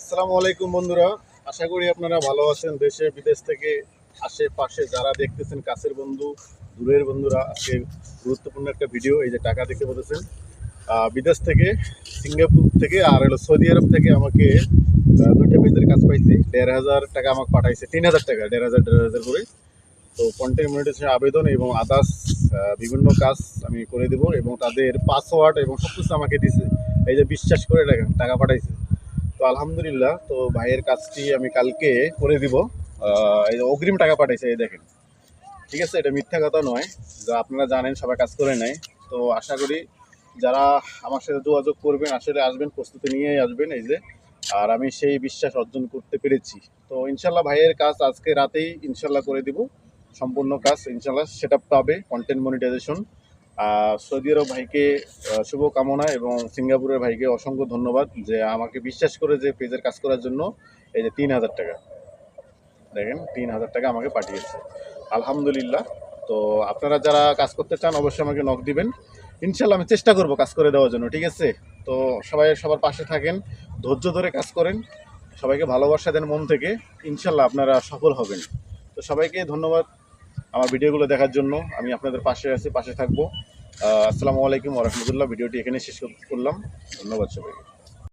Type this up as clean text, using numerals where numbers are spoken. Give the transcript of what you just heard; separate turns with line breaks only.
আসসালামু আলাইকুম বন্ধুরা, আশা করি আপনারা ভালো আছেন। দেশে বিদেশ থেকে আশেপাশে যারা দেখতেছেন, কাছের বন্ধু দূরের বন্ধুরা, আজকে গুরুত্বপূর্ণ একটা ভিডিও। এই যে টাকা দেখতে বলেছেন বিদেশ থেকে, সিঙ্গাপুর থেকে আর হলো সৌদি আরব থেকে আমাকে দুইটা পেজের কাজ পাইছি। 1,500 টাকা আমাকে পাঠাইছে, 3,000 টাকা, 1,500 করে। তো কন্টেন্ট মনিটাইজেশন আবেদন এবং আদার্স বিভিন্ন কাজ আমি করে দেবো এবং তাদের পাসওয়ার্ড এবং সব কিছু আমাকে দিছে। এই যে বিশ্বাস করে দেখেন টাকা পাঠাইছে। তো আলহামদুলিল্লাহ, তো ভাইয়ের কাজটি আমি কালকে করে দিব। এই যে অগ্রিম টাকা পাঠাইছে, এই দেখেন। ঠিক আছে, এটা মিথ্যা কথা নয়, যা আপনারা জানেন সবাই কাজ করে নেয়। তো আশা করি যারা আমার সাথে যোগাযোগ করবেন আসলে আসবেন, প্রস্তুতি নিয়েই আসবেন। এই যে, আর আমি সেই বিশ্বাস অর্জন করতে পেরেছি। তো ইনশাল্লাহ ভাইয়ের কাজ আজকে রাতেই ইনশাল্লাহ করে দিব। সম্পূর্ণ কাজ ইনশাল্লাহ সেট আপ পাবে, কন্টেন্ট মনিটাইজেশন। সৌদি আরব ভাইকে শুভকামনা এবং সিঙ্গাপুরের ভাইকে অসংখ্য ধন্যবাদ যে আমাকে বিশ্বাস করে যে পেজের কাজ করার জন্য এই যে 3,000 টাকা, দেখেন 3,000 টাকা আমাকে পাঠিয়েছে। আলহামদুলিল্লাহ। তো আপনারা যারা কাজ করতে চান অবশ্যই আমাকে নক দিবেন। ইনশাল্লাহ আমি চেষ্টা করব কাজ করে দেওয়ার জন্য, ঠিক আছে? তো সবাই সবার পাশে থাকেন, ধৈর্য ধরে কাজ করেন, সবাইকে ভালোবাসা দেন মন থেকে। ইনশাল্লাহ আপনারা সফল হবেন। তো সবাইকে ধন্যবাদ আমার ভিডিওগুলো দেখার জন্য। আমি আপনাদের পাশে আছি, পাশে থাকবো। আসসালামু আলাইকুম ওয়া রাহমাতুল্লাহ। ভিডিওটি এখানে শেষ করলাম। ধন্যবাদ সবাইকে।